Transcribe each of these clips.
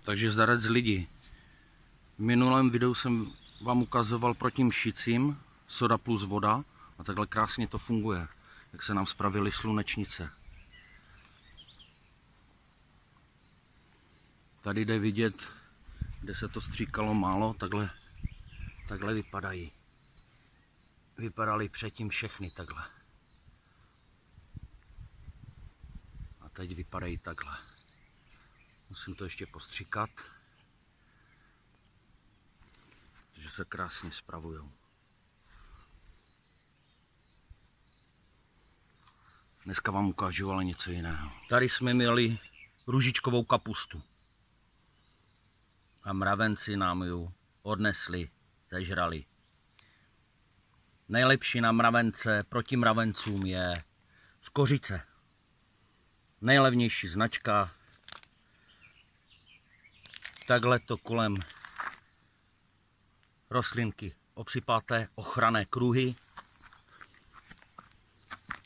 Takže zdarec lidi. V minulém videu jsem vám ukazoval proti mšicím soda plus voda a takhle krásně to funguje, jak se nám spravily slunečnice. Tady jde vidět, kde se to stříkalo málo, takhle vypadají. Vypadaly předtím všechny takhle. A teď vypadají takhle. Musím to ještě postříkat, že se krásně spravujou. Dneska vám ukážu ale něco jiného. Tady jsme měli růžičkovou kapustu. A mravenci nám ji odnesli, zežrali. Nejlepší na mravence proti mravencům je skořice. Nejlevnější značka. Takhle to kolem rostlinky obsypáte, ochranné kruhy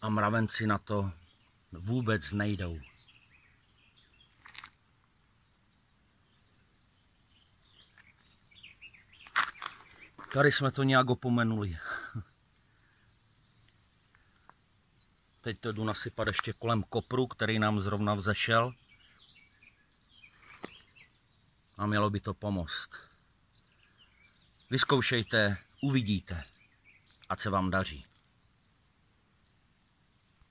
a mravenci na to vůbec nejdou. Tady jsme to nějak opomenuli. Teď to jdu nasypat ještě kolem kopru, který nám zrovna vzešel. A mělo by to pomoct. Vyzkoušejte, uvidíte, ať se vám daří.